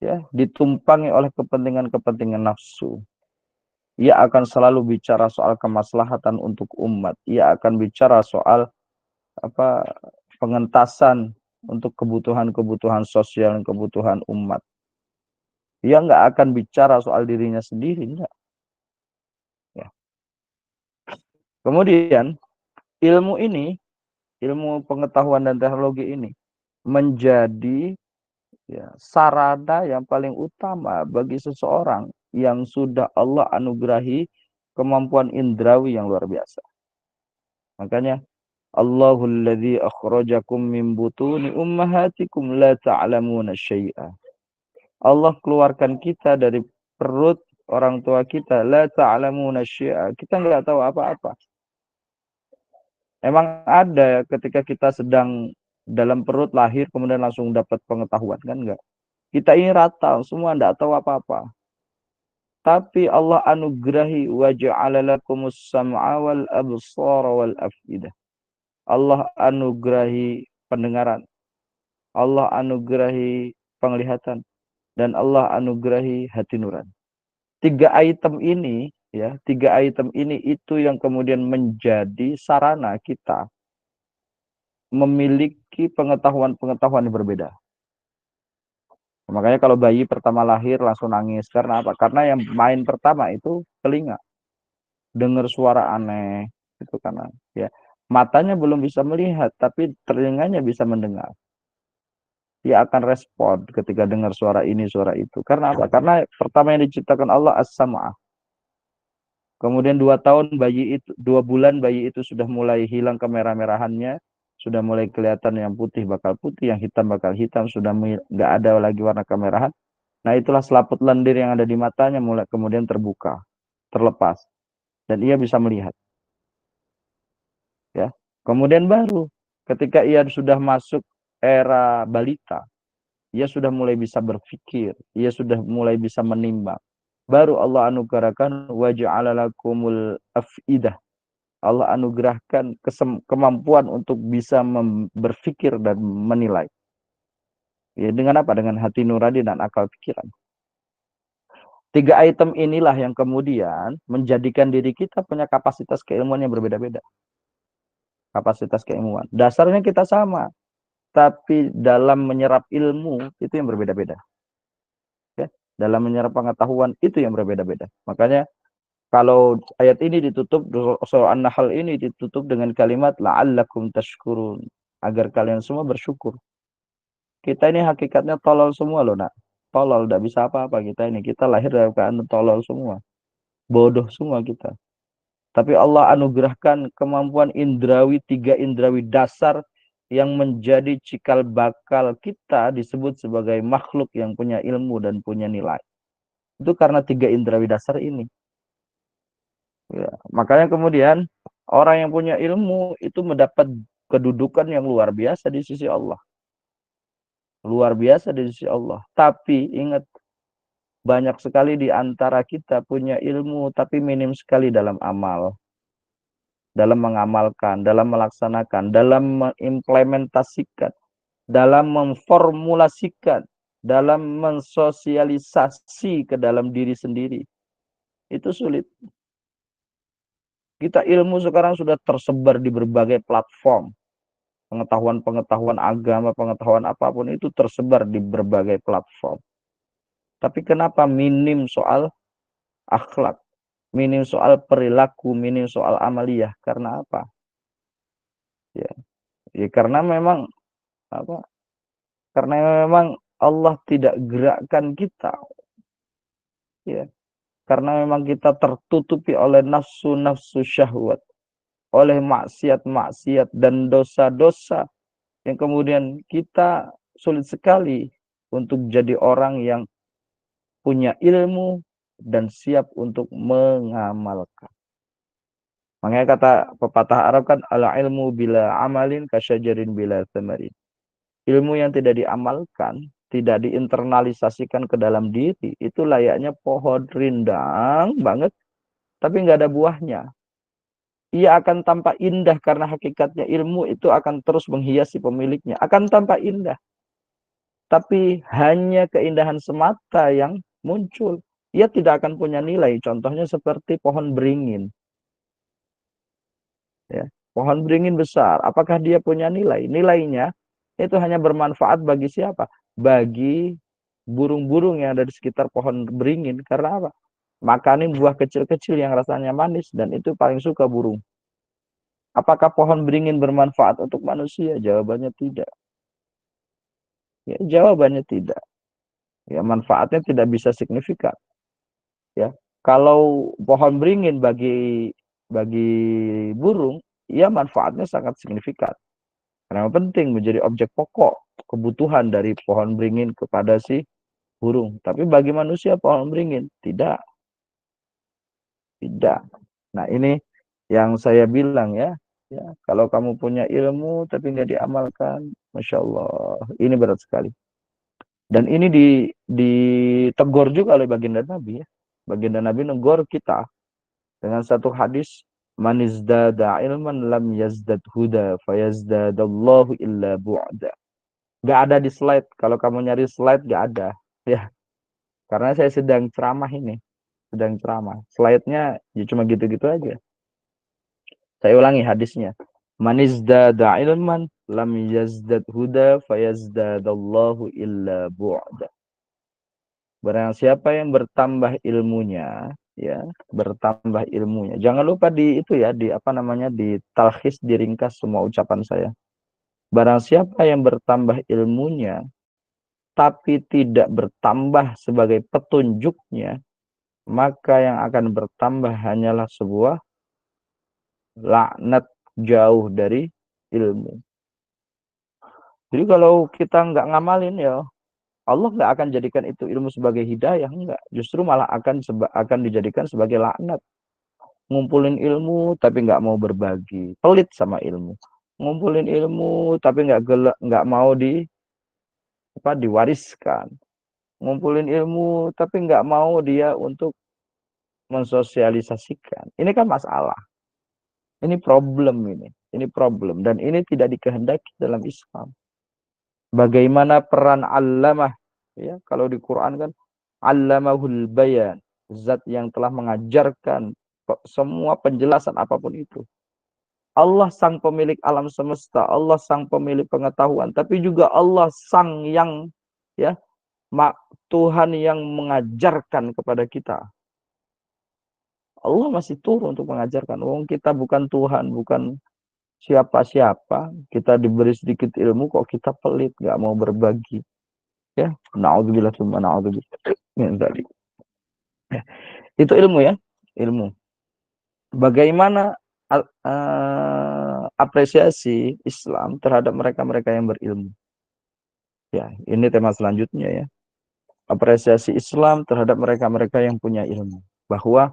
ya, ditumpangi oleh kepentingan-kepentingan nafsu. Ia akan selalu bicara soal kemaslahatan untuk umat. Ia akan bicara soal apa pengentasan untuk kebutuhan-kebutuhan sosial dan kebutuhan umat. Ia nggak akan bicara soal dirinya sendiri, enggak. Ya. Kemudian ilmu ini, ilmu pengetahuan dan teknologi ini menjadi ya, sarana yang paling utama bagi seseorang yang sudah Allah anugerahi kemampuan indrawi yang luar biasa. Makanya Allahul ladzi akhrajakum min butuni ummahatikum la ta'lamuna syai'a. Allah keluarkan kita dari perut orang tua kita, la ta'lamuna syai'a. Kita nggak tahu apa-apa. Emang ada ketika kita sedang dalam perut lahir kemudian langsung dapat pengetahuan kan enggak? Kita ini rata, semua enggak tahu apa-apa. Tapi Allah anugerahi wa ja'ala lakumus sam'a wal absara wal afidah. Allah anugerahi pendengaran. Allah anugerahi penglihatan dan Allah anugerahi hati nurani. Tiga item ini ya, tiga item ini itu yang kemudian menjadi sarana kita memiliki pengetahuan-pengetahuan yang berbeda. Makanya kalau bayi pertama lahir langsung nangis karena apa? Karena yang main pertama itu telinga. Dengar suara aneh itu karena ya matanya belum bisa melihat tapi telinganya bisa mendengar. Dia akan respon ketika dengar suara ini, suara itu. Karena apa? Karena pertama yang diciptakan Allah as-sam'ah. Kemudian 2 tahun bayi itu, 2 bulan bayi itu sudah mulai hilang kemerah-merahannya, sudah mulai kelihatan yang putih bakal putih, yang hitam bakal hitam, sudah nggak ada lagi warna kemerahan. Nah itulah selaput lendir yang ada di matanya mulai kemudian terbuka, terlepas, dan ia bisa melihat. Ya, kemudian baru ketika ia sudah masuk era balita, ia sudah mulai bisa berpikir, ia sudah mulai bisa menimbang. Baru Allah anugerahkan waja'ala lakumul afidah. Allah anugerahkan kemampuan untuk bisa berpikir dan menilai. Ya, dengan apa? Dengan hati nurani dan akal pikiran. Tiga item inilah yang kemudian menjadikan diri kita punya kapasitas keilmuan yang berbeda-beda. Kapasitas keilmuan. Dasarnya kita sama. Tapi dalam menyerap ilmu itu yang berbeda-beda. Ya, dalam menyerap pengetahuan itu yang berbeda-beda. Makanya kalau ayat ini ditutup, surah An-Nahl ini ditutup dengan kalimat la'allakum tashkurun. Agar kalian semua bersyukur. Kita ini hakikatnya tolol semua loh, nak. Tolol, tidak bisa apa-apa kita ini. Kita lahir dalam keadaan tolol semua. Bodoh semua kita. Tapi Allah anugerahkan kemampuan indrawi, 3 indrawi dasar yang menjadi cikal bakal kita disebut sebagai makhluk yang punya ilmu dan punya nilai. Itu karena 3 indrawi dasar ini. Ya, makanya kemudian orang yang punya ilmu itu mendapat kedudukan yang luar biasa di sisi Allah. Luar biasa di sisi Allah. Tapi ingat, banyak sekali di antara kita punya ilmu tapi minim sekali dalam amal. Dalam mengamalkan, dalam melaksanakan, dalam mengimplementasikan, dalam memformulasikan, dalam mensosialisasi ke dalam diri sendiri. Itu sulit. Kita ilmu sekarang sudah tersebar di berbagai platform. Pengetahuan-pengetahuan agama, pengetahuan apapun itu tersebar di berbagai platform. Tapi kenapa minim soal akhlak, minim soal perilaku, minim soal amaliyah? Karena apa? Ya, ya karena memang apa? Karena memang Allah tidak gerakkan kita. Ya, karena memang kita tertutupi oleh nafsu-nafsu syahwat, oleh maksiat-maksiat dan dosa-dosa yang kemudian kita sulit sekali untuk jadi orang yang punya ilmu dan siap untuk mengamalkan. Makanya kata pepatah Arab kan ala ilmu bila amalin kasyajarin bila thamarin. Ilmu yang tidak diamalkan, tidak diinternalisasikan ke dalam diri, itu layaknya pohon rindang banget, tapi nggak ada buahnya. Ia akan tampak indah karena hakikatnya ilmu itu akan terus menghiasi pemiliknya. Akan tampak indah. tapi hanya keindahan semata yang muncul. Ia tidak akan punya nilai. Contohnya seperti pohon beringin. Ya. Pohon beringin besar, apakah dia punya nilai? Nilainya itu hanya bermanfaat bagi siapa? Bagi burung-burung yang ada di sekitar pohon beringin. Karena apa? Makanin buah kecil-kecil yang rasanya manis dan itu paling suka burung. Apakah pohon beringin bermanfaat untuk manusia? Jawabannya tidak. Ya, jawabannya tidak. Ya, manfaatnya tidak bisa signifikan. Ya, kalau pohon beringin bagi burung, ya manfaatnya sangat signifikan. Karena penting menjadi objek pokok kebutuhan dari pohon beringin kepada si burung. Tapi bagi manusia pohon beringin tidak, tidak. Nah ini yang saya bilang ya, ya kalau kamu punya ilmu tapi nggak diamalkan, masya Allah, ini berat sekali. Dan ini ditegur juga oleh baginda Nabi ya. Baginda Nabi negor kita dengan satu hadis, man izdada ilman lam yazdad huda fayazdadallahu illa bu'da. Gak ada di slide. Kalau kamu nyari slide gak ada. Ya, karena saya sedang ceramah ini. Sedang ceramah. Slide-nya ya cuma gitu-gitu aja. Saya ulangi hadisnya. Man izdada ilman lam yazdad huda fayazdadallahu illa bu'da. Barang siapa yang bertambah ilmunya, ya, bertambah ilmunya. Jangan lupa di itu ya, di apa namanya, di talkhis, diringkas semua ucapan saya. Barang siapa yang bertambah ilmunya, tapi tidak bertambah sebagai petunjuknya, maka yang akan bertambah hanyalah sebuah laknat jauh dari ilmu. Jadi kalau kita nggak ngamalin ya, Allah nggak akan jadikan itu ilmu sebagai hidayah, enggak. Justru malah akan dijadikan sebagai laknat. Ngumpulin ilmu tapi nggak mau berbagi, pelit sama ilmu. Ngumpulin ilmu tapi nggak mau diwariskan. Ngumpulin ilmu tapi nggak mau dia untuk mensosialisasikan. Ini kan masalah. Ini problem ini. Ini problem. Dan ini tidak dikehendaki dalam Islam. Bagaimana peran allamah. Ya, kalau di Quran kan allamahul bayan. Zat yang telah mengajarkan semua penjelasan apapun itu. Allah sang pemilik alam semesta. Allah sang pemilik pengetahuan. Tapi juga Allah sang yang ya Tuhan yang mengajarkan kepada kita. Allah masih turun untuk mengajarkan. Wong kita bukan Tuhan, bukan siapa-siapa. Kita diberi sedikit ilmu kok kita pelit, nggak mau berbagi. Ya, naudzubillah tsumma naudzubillah min dzalik. Itu ilmu ya, ilmu. Bagaimana apresiasi Islam terhadap mereka-mereka yang berilmu? Ya, ini tema selanjutnya ya. Apresiasi Islam terhadap mereka-mereka yang punya ilmu. Bahwa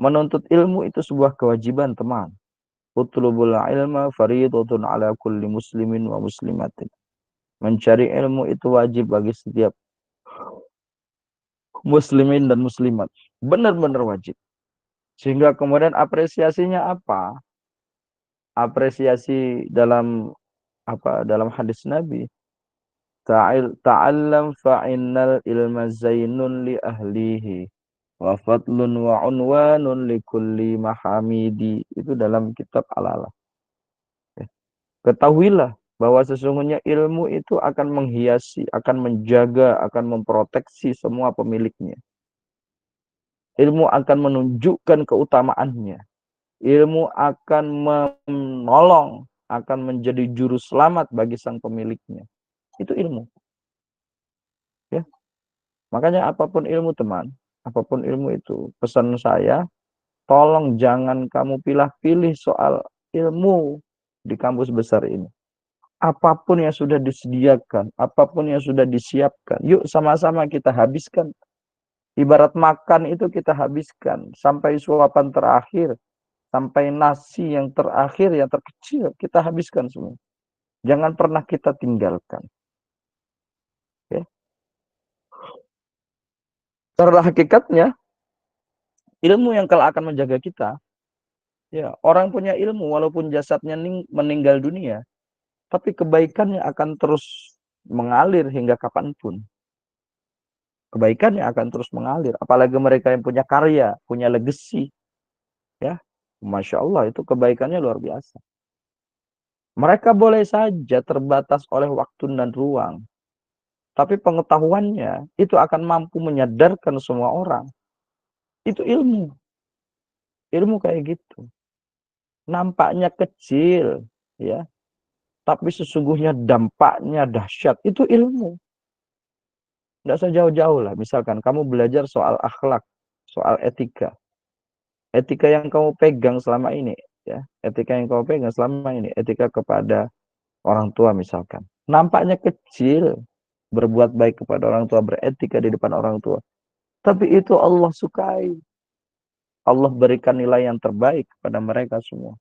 menuntut ilmu itu sebuah kewajiban, teman. Utlubul ilma fariidatun ala kulli muslimin wa muslimatin. Mencari ilmu itu wajib bagi setiap muslimin dan muslimat. Benar-benar wajib. Sehingga kemudian apresiasinya apa? Apresiasi dalam dalam hadis Nabi. Ta'allam fa'innal ilma zainun li ahlihi. Wa fadlun wa unwanun li kulli mahamidi. Itu dalam kitab Al-Alam. Ketahuilah bahwa sesungguhnya ilmu itu akan menghiasi, akan menjaga, akan memproteksi semua pemiliknya. Ilmu akan menunjukkan keutamaannya. Ilmu akan menolong, akan menjadi juru selamat bagi sang pemiliknya. Itu ilmu. Ya. Makanya apapun ilmu teman, apapun ilmu itu, pesan saya, tolong jangan kamu pilih-pilih soal ilmu di kampus besar ini. Apapun yang sudah disediakan, apapun yang sudah disiapkan, yuk sama-sama kita habiskan. Ibarat makan itu kita habiskan sampai suapan terakhir, sampai nasi yang terakhir, yang terkecil, kita habiskan semua. Jangan pernah kita tinggalkan. Ya. Karena hakikatnya, ilmu yang kelak akan menjaga kita. Ya, orang punya ilmu walaupun jasadnya meninggal dunia, tapi kebaikannya akan terus mengalir hingga kapanpun. Kebaikannya akan terus mengalir. Apalagi mereka yang punya karya, punya legacy. Ya, Masya Allah, itu kebaikannya luar biasa. Mereka boleh saja terbatas oleh waktu dan ruang. Tapi pengetahuannya itu akan mampu menyadarkan semua orang. Itu ilmu. Ilmu kayak gitu. Nampaknya kecil, ya, tapi sesungguhnya dampaknya dahsyat. Itu ilmu. Tidak usah jauh-jauh lah. Misalkan kamu belajar soal akhlak, soal etika. Etika yang kamu pegang selama ini, ya, etika yang kamu pegang selama ini, etika kepada orang tua misalkan. Nampaknya kecil, berbuat baik kepada orang tua, beretika di depan orang tua. Tapi itu Allah sukai. Allah berikan nilai yang terbaik kepada mereka semua.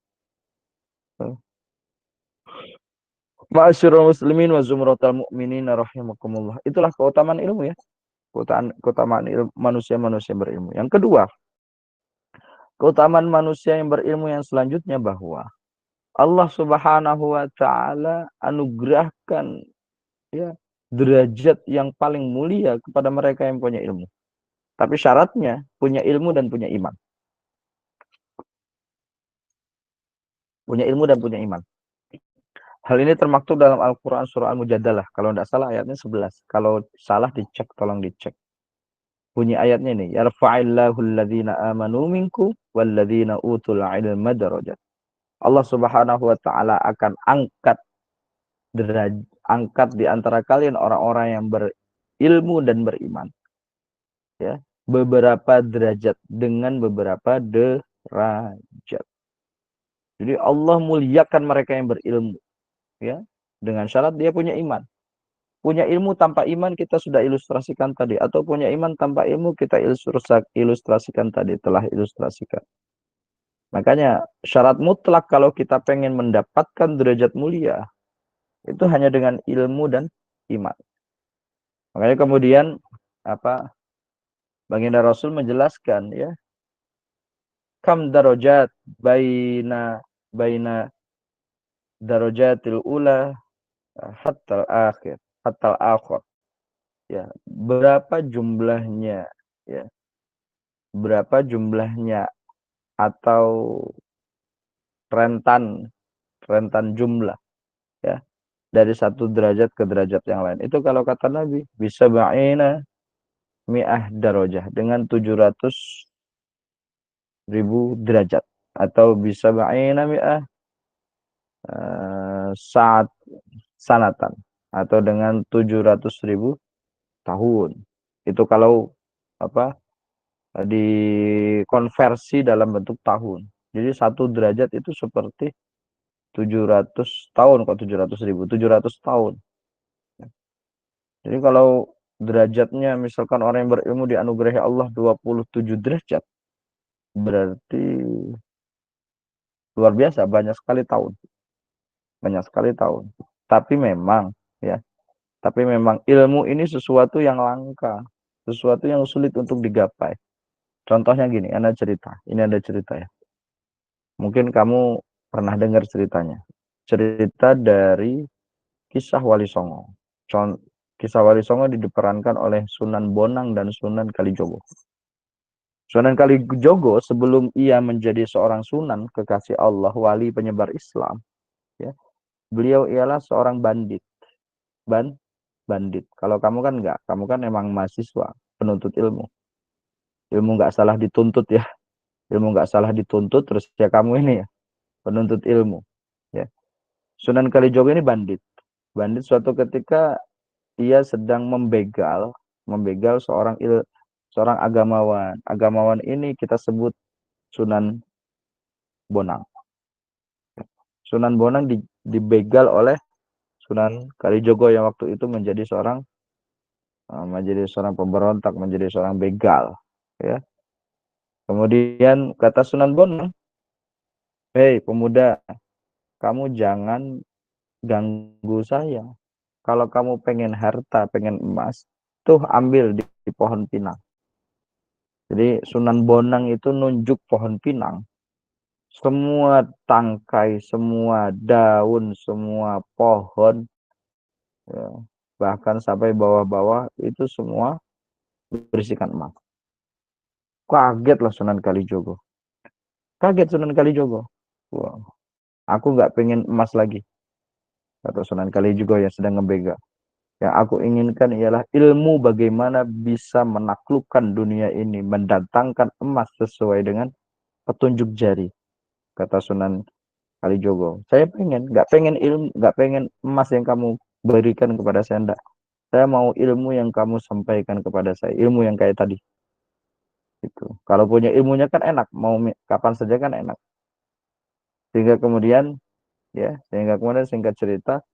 Ma'asyiral muslimin wa zumratal mu'minin rahimakumullah. Itulah keutamaan ilmu ya. Keutamaan ilmu, manusia-manusia berilmu. Yang kedua, keutamaan manusia yang berilmu yang selanjutnya bahwa Allah Subhanahu wa taala anugerahkan ya derajat yang paling mulia kepada mereka yang punya ilmu. Tapi syaratnya punya ilmu dan punya iman. Punya ilmu dan punya iman. Hal ini termaktub dalam Al-Quran surah Al-Mujadalah. Kalau tidak salah ayatnya 11. Kalau salah dicek, tolong dicek. Bunyi ayatnya ini. Yarfa'illahu alladhina amanu minkum walladhina utul ilma darajat. Allah Subhanahu wa taala akan angkat angkat di antara kalian orang-orang yang berilmu dan beriman. Ya, beberapa derajat dengan beberapa derajat. Jadi Allah muliakan mereka yang berilmu, ya, dengan syarat dia punya iman. Punya ilmu tanpa iman kita sudah ilustrasikan tadi, atau punya iman tanpa ilmu kita ilustrasikan tadi, telah ilustrasikan. Makanya syarat mutlak kalau kita pengen mendapatkan derajat mulia itu hanya dengan ilmu dan iman. Makanya kemudian apa Baginda Rasul menjelaskan ya, kam darajat baina baina darajatil ula hatta akhir, hatta akhir. Ya, berapa jumlahnya ya? Berapa jumlahnya atau rentan jumlah ya dari satu derajat ke derajat yang lain. Itu kalau kata Nabi bisa ba'ina mi'ah darajah dengan 700.000 derajat atau bisa ba'ina mi'ah saat sanatan atau dengan 700.000 tahun. Itu kalau apa dikonversi dalam bentuk tahun. Jadi satu derajat itu seperti 700 tahun, kok 700.000, 700 tahun. Jadi kalau derajatnya misalkan orang yang berilmu dianugerahi Allah 27 derajat, berarti luar biasa, banyak sekali tahun. Banyak sekali tahun. Tapi memang ya, tapi memang ilmu ini sesuatu yang langka, sesuatu yang sulit untuk digapai. Contohnya gini, ini ada cerita ya. Mungkin kamu pernah dengar ceritanya. Cerita dari kisah Wali Songo. Kisah Wali Songo diperankan oleh Sunan Bonang dan Sunan Kalijogo. Sunan Kalijogo sebelum ia menjadi seorang sunan kekasih Allah, wali penyebar Islam, ya, beliau ialah seorang bandit. Bandit. Kalau kamu kan enggak, kamu kan emang mahasiswa, penuntut ilmu. Ilmu enggak salah dituntut ya. Ilmu enggak salah dituntut, terus ya kamu ini ya, penuntut ilmu. Ya. Sunan Kalijogo ini bandit. Bandit suatu ketika ia sedang membegal seorang agamawan. Agamawan ini kita sebut Sunan Bonang. Sunan Bonang dibegal oleh Sunan Kalijogo yang waktu itu menjadi seorang pemberontak, menjadi seorang begal, ya. Kemudian kata Sunan Bonang, "Hei pemuda, kamu jangan ganggu saya. Kalau kamu pengen harta, pengen emas, tuh ambil di pohon pinang." Jadi Sunan Bonang itu nunjuk pohon pinang. Semua tangkai, semua daun, semua pohon, ya, bahkan sampai bawah-bawah itu semua berisikan emas. Kaget lah Sunan Kalijogo. Kaget Sunan Kalijogo. Wah, aku nggak pengen emas lagi. Atau Sunan Kalijogo yang sedang ngebega. Yang aku inginkan ialah ilmu bagaimana bisa menaklukkan dunia ini, mendatangkan emas sesuai dengan petunjuk jari, kata Sunan Kalijogo. Saya pengen, nggak pengen ilmu, nggak pengen emas yang kamu berikan kepada saya, enggak. Saya mau ilmu yang kamu sampaikan kepada saya, ilmu yang kayak tadi. Itu. Kalau punya ilmunya kan enak, mau kapan saja kan enak. Sehingga kemudian, sehingga kemudian singkat cerita,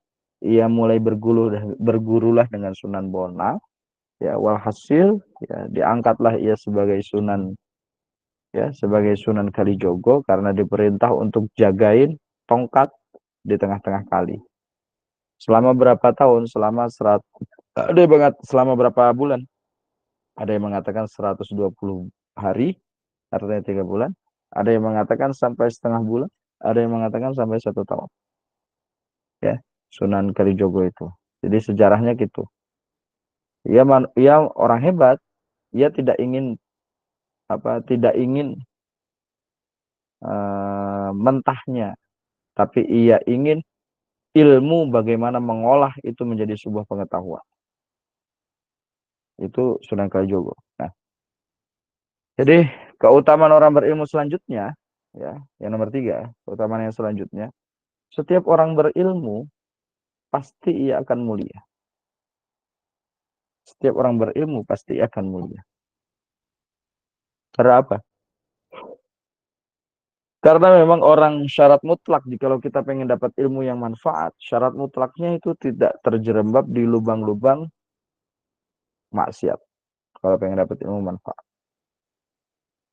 ia mulai bergurulah dengan Sunan Bonang. Ya, walhasil ya diangkatlah ia sebagai Sunan Kalijogo karena diperintah untuk jagain tongkat di tengah-tengah kali. Selama berapa tahun? Ada yang selama berapa bulan? Ada yang mengatakan 120 hari, artinya 3 bulan. Ada yang mengatakan sampai setengah bulan. Ada yang mengatakan sampai 1 tahun. Ya, Sunan Kalijogo itu. Jadi sejarahnya gitu. Ia orang hebat. Ia tidak ingin mentahnya, tapi ia ingin ilmu bagaimana mengolah itu menjadi sebuah pengetahuan. Itu Sunan Kalijogo. Nah, jadi keutamaan orang berilmu selanjutnya, ya, yang nomor 3, keutamaan yang selanjutnya, setiap orang berilmu pasti ia akan mulia. Setiap orang berilmu pasti akan mulia. Karena apa? Karena memang orang syarat mutlak, kalau kita pengen dapat ilmu yang manfaat, syarat mutlaknya itu tidak terjerembab di lubang-lubang maksiat. Kalau pengen dapat ilmu manfaat,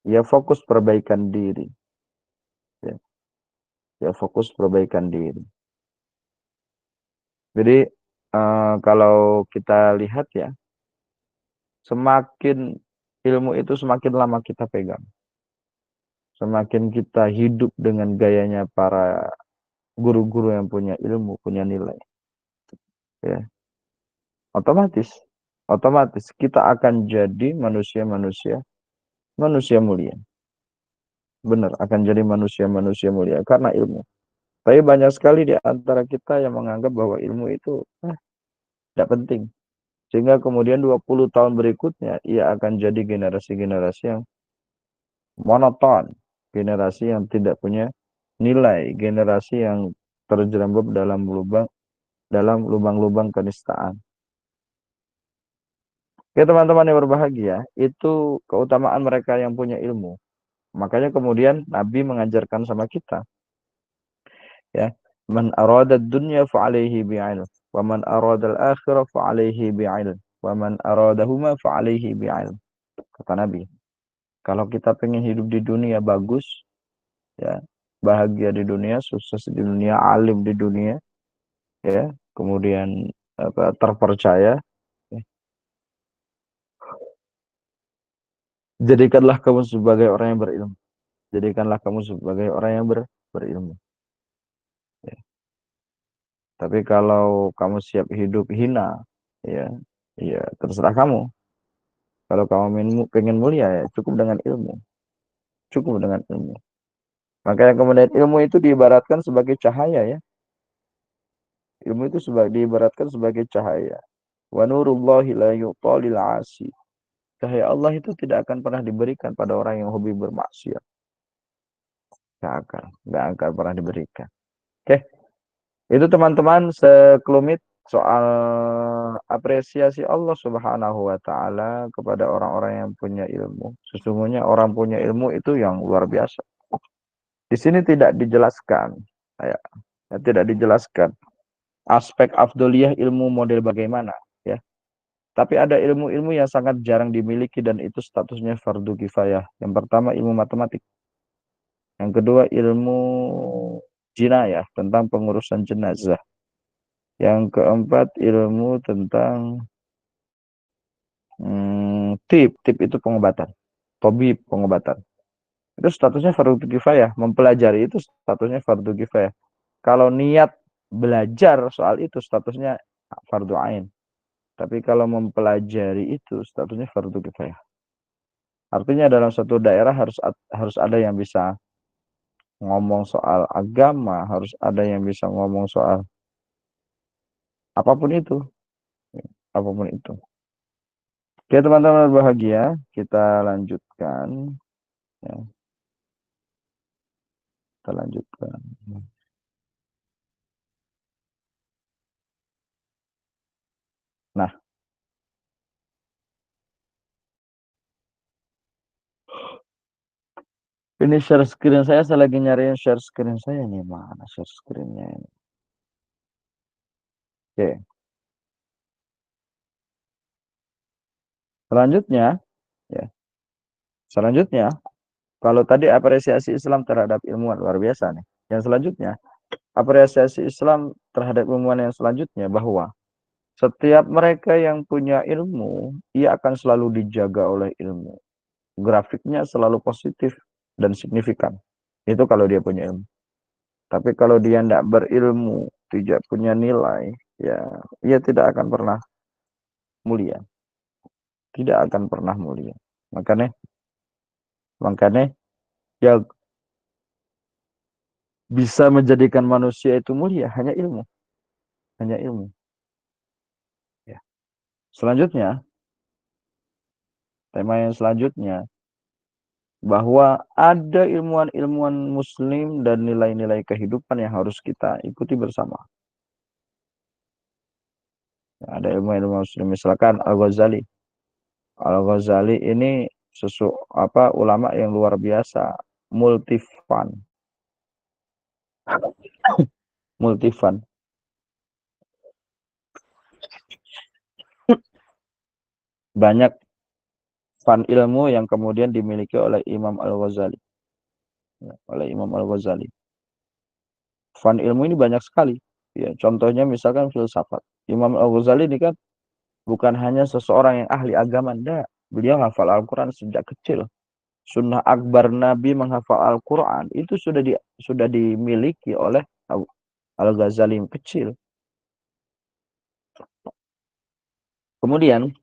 ya fokus perbaikan diri. Ya fokus perbaikan diri. Jadi kalau kita lihat ya, semakin ilmu itu semakin lama kita pegang, semakin kita hidup dengan gayanya para guru-guru yang punya ilmu, punya nilai, ya otomatis kita akan jadi manusia mulia. Benar, akan jadi manusia mulia karena ilmu. Tapi banyak sekali di antara kita yang menganggap bahwa ilmu itu tidak penting. Sehingga kemudian 20 tahun berikutnya ia akan jadi generasi-generasi yang monoton, generasi yang tidak punya nilai, generasi yang terjerembab dalam lubang-lubang kenistaan. Oke, teman-teman yang berbahagia, itu keutamaan mereka yang punya ilmu. Makanya kemudian Nabi mengajarkan sama kita, ya, man arada dunya fa'alaihi bi'ilm, wa man arada al-akhirah fa'alaihi bi'ilm, wa man aradahuma fa'alaihi bi'ilm. Kata Nabi, kalau kita pengen hidup di dunia bagus, ya, bahagia di dunia, sukses di dunia, alim di dunia, ya, kemudian terpercaya, ya, jadikanlah kamu sebagai orang yang berilmu. Jadikanlah kamu sebagai orang yang berilmu. Ya. Tapi kalau kamu siap hidup hina, ya, ya terserah kamu. Kalau kamu pengen mulia, ya cukup dengan ilmu. Cukup dengan ilmu. Makanya kemudian ilmu itu diibaratkan sebagai cahaya, ya. Ilmu itu diibaratkan sebagai cahaya. Wa nurullahi la yu'talil 'asi. Cahaya Allah itu tidak akan pernah diberikan pada orang yang hobi bermaksiat. Nggak akan pernah diberikan. Oke, itu teman-teman sekelumit soal apresiasi Allah Subhanahu wa taala kepada orang-orang yang punya ilmu. Sesungguhnya orang punya ilmu itu yang luar biasa. Di sini tidak dijelaskan, tidak dijelaskan aspek afdoliyah ilmu model bagaimana, ya. Tapi ada ilmu-ilmu yang sangat jarang dimiliki dan itu statusnya fardu kifayah. Yang pertama ilmu matematik. Yang kedua ilmu jinayah tentang pengurusan jenazah. Yang keempat ilmu tentang tip itu pengobatan. Tabib pengobatan. Itu statusnya fardu kifayah. Mempelajari itu statusnya fardu kifayah. Kalau niat belajar soal itu statusnya fardu ain. Tapi kalau mempelajari itu statusnya fardu kifayah. Artinya dalam satu daerah harus ada yang bisa ngomong soal agama, harus ada yang bisa ngomong soal apapun itu, apapun itu. Oke, teman-teman berbahagia, kita lanjutkan, ya, kita lanjutkan. Nah, ini share screen saya lagi nyariin share screen saya nih, mana share screennya ini? Oke, selanjutnya, ya, selanjutnya, kalau tadi apresiasi Islam terhadap ilmuwan luar biasa nih. Yang selanjutnya, apresiasi Islam terhadap ilmuwan yang selanjutnya bahwa setiap mereka yang punya ilmu, ia akan selalu dijaga oleh ilmu. Grafiknya selalu positif dan signifikan. Itu kalau dia punya ilmu. Tapi kalau dia tidak berilmu, tidak punya nilai, ya, ia tidak akan pernah mulia. Tidak akan pernah mulia. Makanya, makanya yang bisa menjadikan manusia itu mulia hanya ilmu, hanya ilmu. Ya. Selanjutnya, tema yang selanjutnya bahwa ada ilmuwan-ilmuwan muslim dan nilai-nilai kehidupan yang harus kita ikuti bersama. Ada ilmuwan muslim misalkan Al-Ghazali. Al-Ghazali ini ulama yang luar biasa, multifan, multifan. Banyak fan ilmu yang kemudian dimiliki oleh Imam Al-Ghazali, ya, oleh Imam Al-Ghazali. Fan ilmu ini banyak sekali. Ya, contohnya misalkan filsafat. Imam Al-Ghazali ini kan bukan hanya seseorang yang ahli agama, enggak. Beliau hafal Al-Quran sejak kecil. Sunnah akbar Nabi menghafal Al-Quran itu sudah dimiliki oleh Al-Ghazali kecil. Kemudian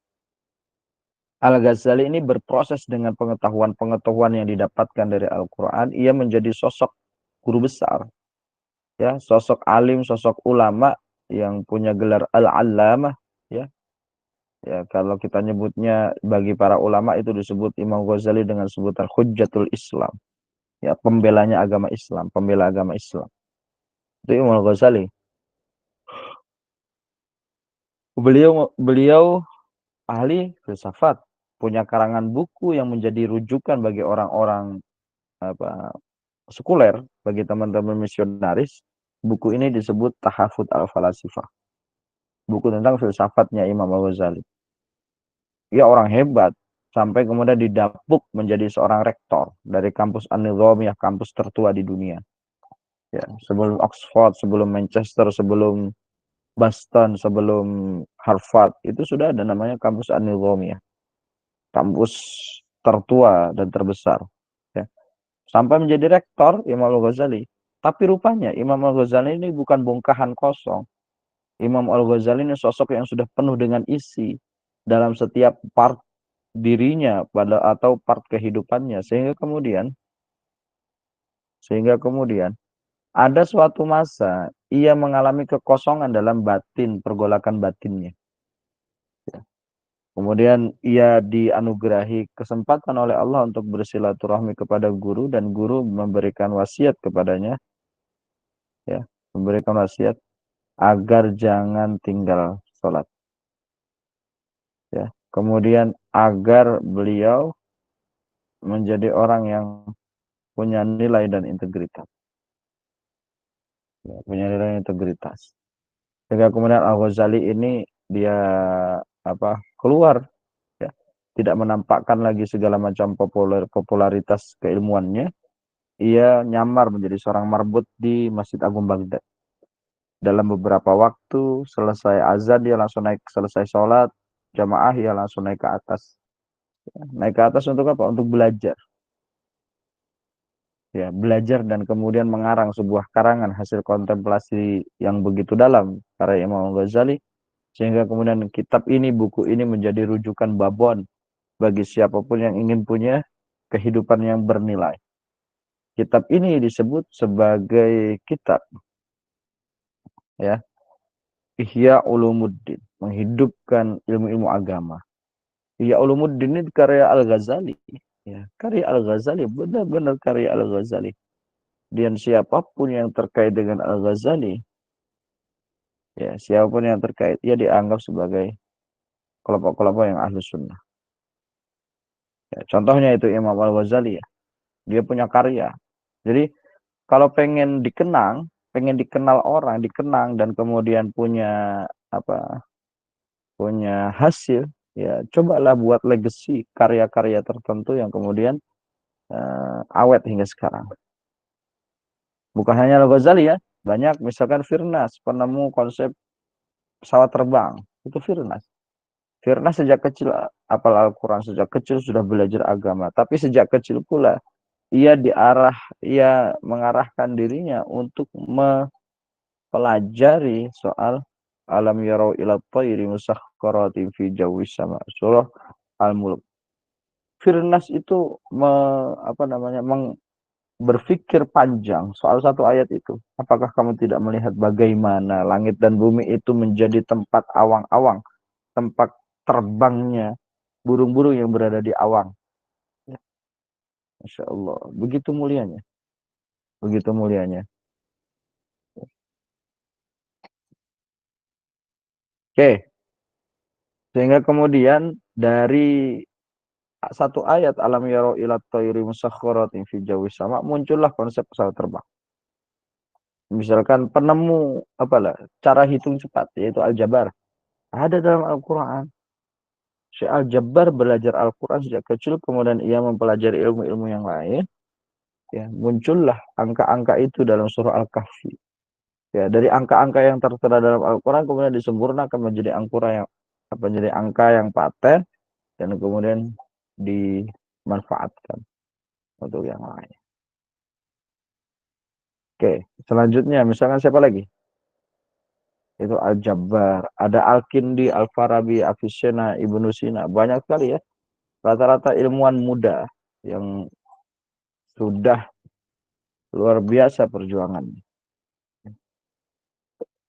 Al-Ghazali ini berproses dengan pengetahuan-pengetahuan yang didapatkan dari Al-Quran. Ia menjadi sosok guru besar, ya, sosok alim, sosok ulama yang punya gelar Al-Allamah, ya. Ya, kalau kita nyebutnya bagi para ulama itu disebut Imam Ghazali dengan sebutan Hujjatul Islam. Ya, pembelanya agama Islam, pembela agama Islam. Itu Imam Ghazali. Beliau beliau ahli filsafat, punya karangan buku yang menjadi rujukan bagi orang-orang apa sekuler, bagi teman-teman misionaris. Buku ini disebut Tahafut al-Falasifah. Buku tentang filsafatnya Imam Al-Ghazali. Ia orang hebat, sampai kemudian didapuk menjadi seorang rektor dari kampus An-Nizamiyah, kampus tertua di dunia. Ya, sebelum Oxford, sebelum Manchester, sebelum Boston, sebelum Harvard, itu sudah ada namanya kampus An-Nizamiyah, kampus tertua dan terbesar. Ya. Sampai menjadi rektor Imam Al-Ghazali. Tapi rupanya Imam Al-Ghazali ini bukan bongkahan kosong. Imam Al-Ghazali ini sosok yang sudah penuh dengan isi dalam setiap part dirinya atau part kehidupannya, sehingga kemudian ada suatu masa ia mengalami kekosongan dalam batin, pergolakan batinnya. Kemudian ia dianugerahi kesempatan oleh Allah untuk bersilaturahmi kepada guru, dan guru memberikan wasiat kepadanya, ya, memberikan wasiat agar jangan tinggal sholat, ya. Kemudian agar beliau menjadi orang yang punya nilai dan integritas, ya, punya nilai dan integritas. Sehingga kemudian Al-Ghazali ini dia keluar, ya, tidak menampakkan lagi segala macam popularitas keilmuannya. Ia nyamar menjadi seorang marbut di Masjid Agung Baghdad. Dalam beberapa waktu selesai azan dia langsung naik, selesai sholat jamaah dia langsung naik ke atas. Naik ke atas untuk apa? Untuk belajar. Ya, belajar dan kemudian mengarang sebuah karangan hasil kontemplasi yang begitu dalam karya Imam Ghazali, Sehingga kemudian kitab ini, buku ini menjadi rujukan babon bagi siapapun yang ingin punya kehidupan yang bernilai. Kitab ini disebut sebagai kitab, ya, Ihya Ulumuddin, menghidupkan ilmu-ilmu agama. Ihya Ulumuddin ini karya Al-Ghazali, ya, karya Al-Ghazali, benar-benar karya Al-Ghazali. Dan siapapun yang terkait dengan Al-Ghazali, ya, siapapun yang terkait, ia dianggap sebagai kelompok-kelompok yang ahlu sunnah. Ya, contohnya itu Imam Al-Ghazali, ya, dia punya karya. Jadi kalau pengen dikenal orang, dikenang dan kemudian punya apa? Punya hasil, ya cobalah buat legacy karya-karya tertentu yang kemudian awet hingga sekarang. Bukan hanya Al-Ghazali, ya, banyak misalkan Firnas, penemu konsep pesawat terbang, itu Firnas. Firnas sejak kecil hafal Al-Quran, sejak kecil sudah belajar agama, tapi sejak kecil pula ia mengarahkan dirinya untuk mempelajari soal alam yarau ila tayri musakhkharatin fi jawi sama, surah Al-Mulk. Firnas itu berpikir panjang soal satu ayat itu. Apakah kamu tidak melihat bagaimana langit dan bumi itu menjadi tempat awang-awang, tempat terbangnya burung-burung yang berada di awang. Ya, Masya Allah, begitu mulianya. Begitu mulianya. Oke, sehingga kemudian dari satu ayat alam yaro ila tayri musakhkharatin fi jawi sama muncullah konsep pesawat terbang. Misalkan penemu cara hitung cepat yaitu aljabar ada dalam Al-Qur'an. Syekh Al-Jabbar belajar Al-Qur'an sejak kecil, kemudian ia mempelajari ilmu-ilmu yang lain, ya, muncullah angka-angka itu dalam surah Al-Kahfi. Ya, dari angka-angka yang tertera dalam Al-Qur'an kemudian disempurnakan menjadi angka yang paten dan kemudian dimanfaatkan untuk yang lain. Oke, selanjutnya misalkan siapa lagi? Itu Al-Jabbar, ada Al-Kindi, Al-Farabi, Avicenna, Ibnu Sina, banyak sekali, ya. Rata-rata ilmuwan muda yang sudah luar biasa perjuangannya.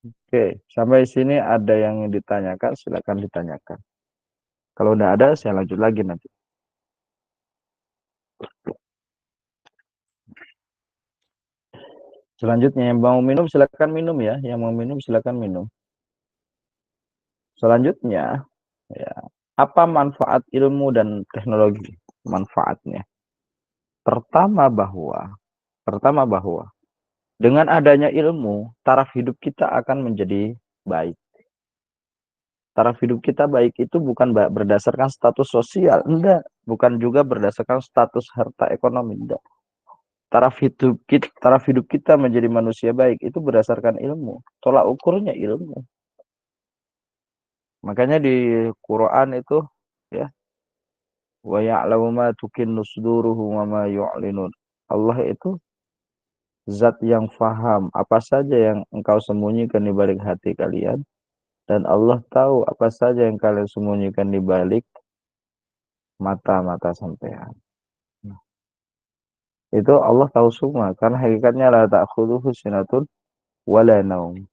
Oke, sampai sini ada yang ditanyakan, silakan ditanyakan. Kalau udah ada, saya lanjut lagi nanti. Selanjutnya, yang mau minum silakan minum, ya. Yang mau minum silakan minum. Selanjutnya, ya, apa manfaat ilmu dan teknologi? Manfaatnya. Pertama bahwa dengan adanya ilmu, taraf hidup kita akan menjadi baik. Taraf hidup kita baik itu bukan berdasarkan status sosial, enggak. Bukan juga berdasarkan status harta ekonomi, enggak. Taraf hidup kita menjadi manusia baik itu berdasarkan ilmu. Tolak ukurnya ilmu. Makanya di Quran itu, ya, wa ya'lamu ma tukinnu suduruhum wa ma yu'linun. Allah itu zat yang faham apa saja yang engkau sembunyikan di balik hati kalian, dan Allah tahu apa saja yang kalian sembunyikan di balik mata-mata sampean. Itu Allah tahu semua, karena hakikatnya la ta'khudhuhu sinatun wala naum.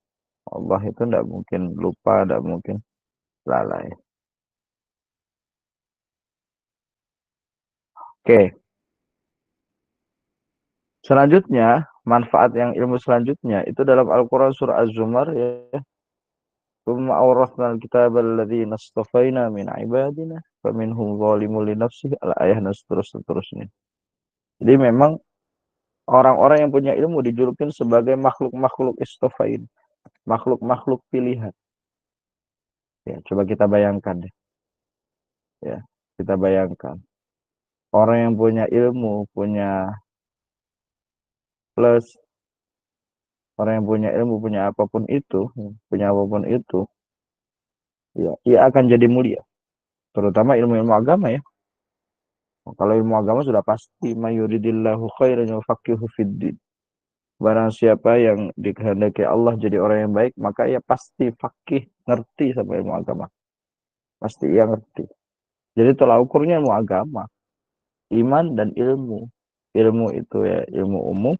Allah itu tidak mungkin lupa, tidak mungkin lalai. Oke, selanjutnya manfaat yang ilmu selanjutnya itu dalam Al-Quran surah Az-Zumar, ya. Tsumma awrasna al-kitaba alladhina istafaina min ibadina faminhum zalimun li nafsihi al-ayah dan seterusnya. Jadi memang orang-orang yang punya ilmu dijulukin sebagai makhluk-makhluk istofain, makhluk-makhluk pilihan. Ya, coba kita bayangkan deh. Ya, kita bayangkan. Orang yang punya ilmu, plus orang yang punya ilmu, punya apapun itu, ya, ia akan jadi mulia. Terutama ilmu-ilmu agama, ya. Kalau ilmu agama sudah pasti mayuridillahu khairan yufaqihu fiddin. Barang siapa yang dikehendaki Allah jadi orang yang baik, maka ia pasti fakih, ngerti sama ilmu agama. Pasti ia ngerti. Jadi tolak ukurnya ilmu agama, iman dan ilmu. Ilmu itu ya ilmu umum,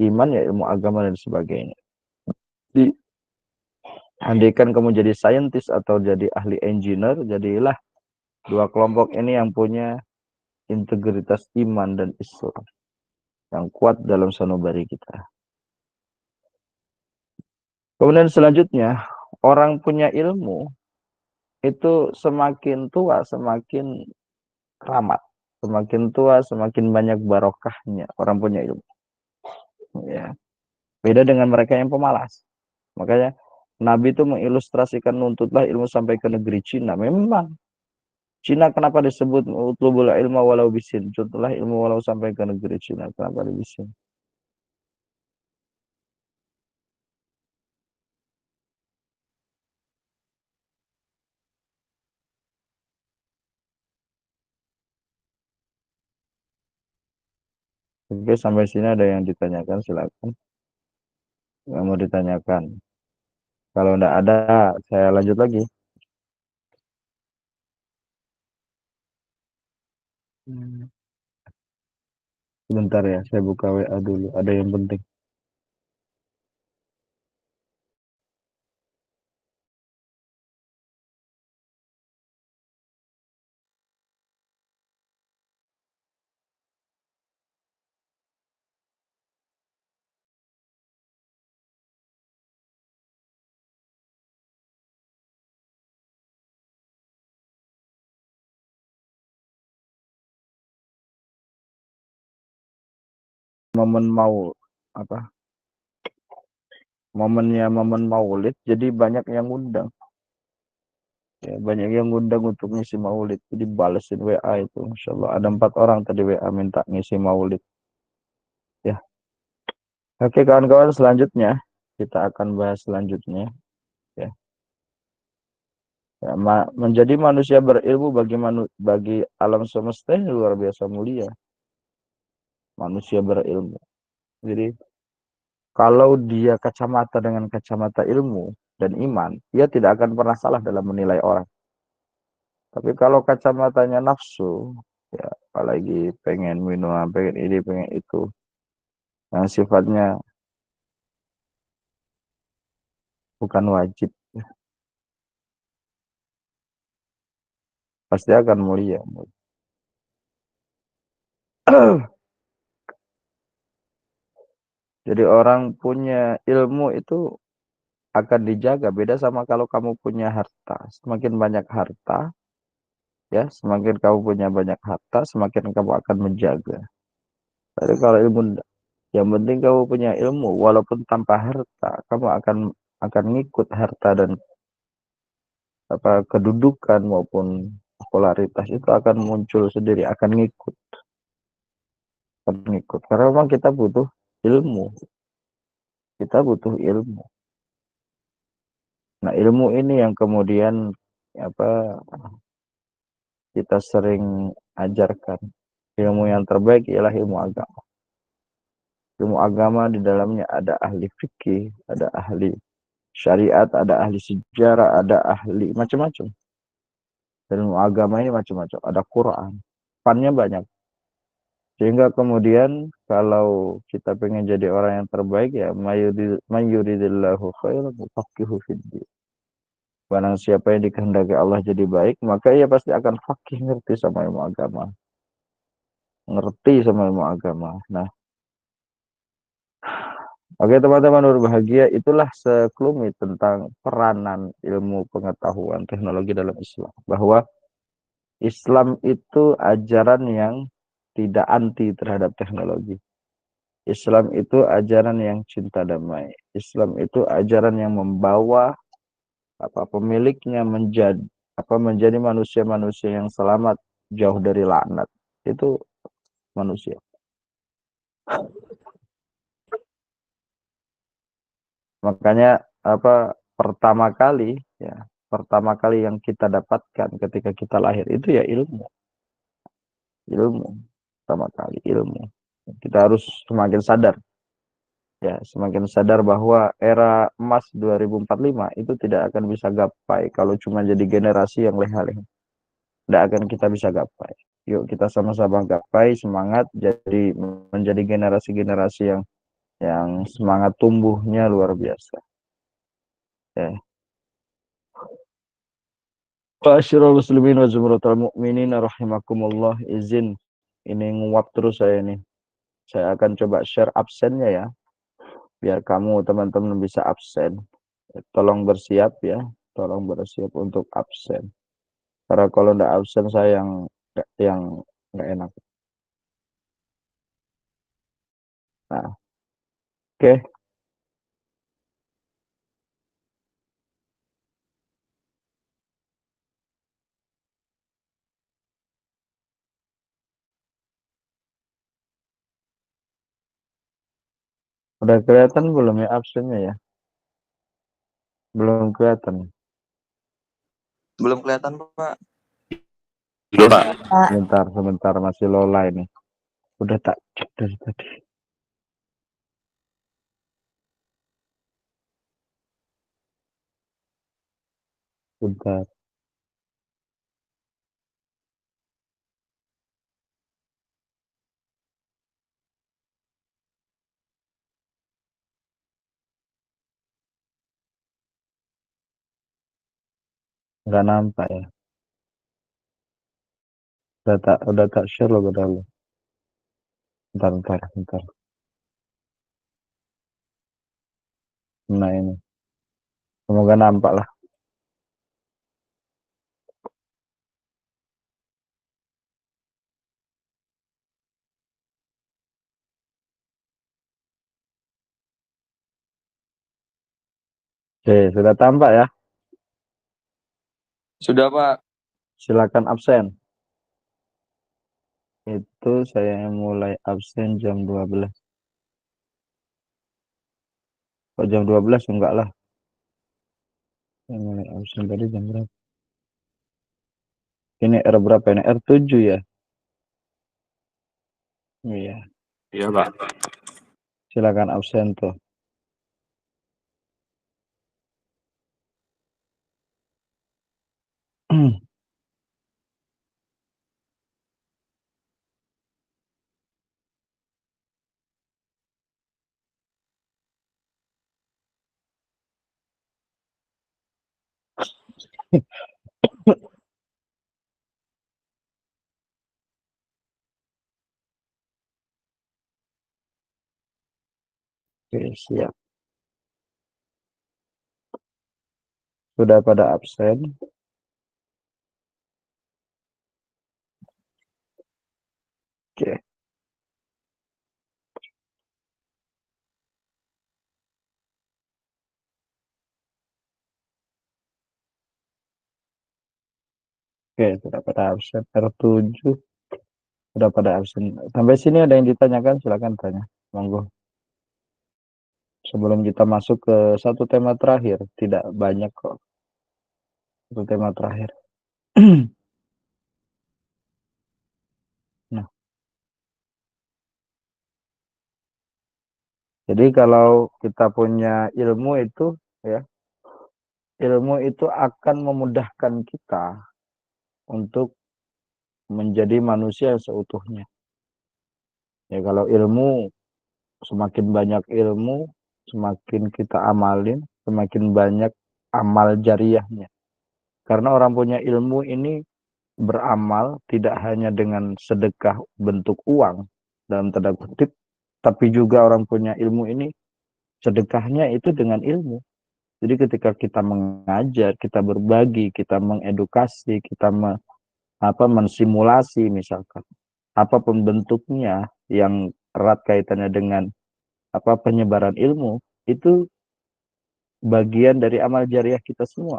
iman ya ilmu agama dan sebagainya. Di andaikan kamu jadi saintis atau jadi ahli engineer, jadilah dua kelompok ini yang punya integritas iman dan Islam yang kuat dalam sanubari kita. Kemudian selanjutnya, orang punya ilmu itu semakin tua semakin keramat. Semakin tua semakin banyak barokahnya orang punya ilmu. Ya. Beda dengan mereka yang pemalas. Makanya Nabi itu mengilustrasikan nuntutlah ilmu sampai ke negeri Cina. Memang Cina kenapa disebut utlubul ilma walau bisin? Contohlah ilmu walau sampai ke negeri Cina. Kenapa dibisin? Oke, sampai sini ada yang ditanyakan, silakan. Yang mau ditanyakan. Kalau tidak ada, saya lanjut lagi. Hmm. Sebentar ya, saya buka WA dulu. Ada yang penting. Momen mau apa? Momennya momen Maulid, jadi banyak yang ngundang. Ya, banyak yang ngundang untuk ngisi Maulid. Jadi balesin WA itu, Masya Allah. Ada 4 orang tadi WA minta ngisi Maulid. Ya, oke kawan-kawan, selanjutnya kita akan bahas selanjutnya. Ya, ya menjadi manusia berilmu bagi alam semesta ini luar biasa mulia. Manusia berilmu. Jadi kalau dia kacamata dengan kacamata ilmu dan iman, dia tidak akan pernah salah dalam menilai orang. Tapi kalau kacamatanya nafsu, ya apalagi pengen minum, pengen ini, pengen itu, yang sifatnya bukan wajib, pasti akan mulia. Jadi orang punya ilmu itu akan dijaga. Beda sama kalau kamu punya harta. Semakin banyak harta, ya, semakin kamu punya banyak harta, semakin kamu akan menjaga. Tapi kalau ilmu, yang penting kamu punya ilmu, walaupun tanpa harta, kamu akan ngikut harta dan apa kedudukan maupun popularitas itu akan muncul sendiri, akan ngikut. Karena memang kita butuh ilmu, kita butuh ilmu. Nah, ilmu ini yang kemudian apa kita sering ajarkan. Ilmu yang terbaik ialah ilmu agama. Ilmu agama di dalamnya ada ahli fikih, ada ahli syariat, ada ahli sejarah, ada ahli macam-macam. Ilmu agama ini macam-macam. Ada Quran. Fannya banyak. Sehingga kemudian kalau kita pengen jadi orang yang terbaik ya mayuridillahu khairan yufaqihu fiddin. Barang siapa yang dikehendaki Allah jadi baik, maka ia pasti akan fakih ngerti sama ilmu agama. Ngerti sama ilmu agama. Nah, oke teman-teman berbahagia, itulah sekelumit tentang peranan ilmu pengetahuan teknologi dalam Islam. Bahwa Islam itu ajaran yang tidak anti terhadap teknologi. Islam itu ajaran yang cinta damai. Islam itu ajaran yang membawa pemiliknya menjadi manusia-manusia yang selamat jauh dari laknat. Itu manusia. Makanya pertama kali ya, pertama kali yang kita dapatkan ketika kita lahir itu ya ilmu. Ilmu pertama kali ilmu. Kita harus semakin sadar Ya, semakin sadar bahwa era emas 2045 itu tidak akan bisa gapai kalau cuma jadi generasi yang leha-leha. Tidak akan kita bisa gapai. Yuk kita sama-sama gapai, semangat jadi menjadi generasi-generasi yang semangat tumbuhnya luar biasa. Ya. Ma'asyiral muslimin wa zumratal mu'minin rahimakumullah, izin ini nguap terus saya ini. Saya akan coba share absennya ya, biar kamu teman-teman bisa absen. Tolong bersiap ya, tolong bersiap untuk absen. Karena kalau nggak absen saya yang nggak enak. Nah, oke, udah kelihatan belum ya absennya ya? Belum kelihatan. Belum kelihatan, Pak. Belum, Pak. Sebentar, sebentar masih Lola ini. Udah tak cek dari tadi. Sebentar. Nggak nampak ya. Udah tak share loh udah lo. Bentar, bentar, bentar. Nah ini. Semoga nampak lah. Oke, sudah tampak ya. Sudah, Pak. Silakan absen. Itu saya mulai absen jam 12. Oh, jam 12 enggak lah. Saya mulai absen tadi jam berapa? Ini R berapa ini? R7 ya? Iya. Iya, Pak. Silakan absen tuh. Oke, siap. Sudah pada absen? Oke, oke, sudah pada absen. R7 sudah pada absen. Sampai sini ada yang ditanyakan? Silakan tanya. Monggo. Sebelum kita masuk ke satu tema terakhir, tidak banyak kok. Satu tema terakhir. Nah, jadi kalau kita punya ilmu itu, ya, ilmu itu akan memudahkan kita untuk menjadi manusia seutuhnya. Ya, kalau ilmu, semakin banyak ilmu, semakin kita amalin, semakin banyak amal jariahnya. Karena orang punya ilmu ini beramal tidak hanya dengan sedekah bentuk uang dalam tanda kutip, tapi juga orang punya ilmu ini sedekahnya itu dengan ilmu. Jadi ketika kita mengajar, kita berbagi, kita mengedukasi, kita mensimulasi misalkan, apapun bentuknya yang erat kaitannya dengan penyebaran ilmu, itu bagian dari amal jariah kita semua.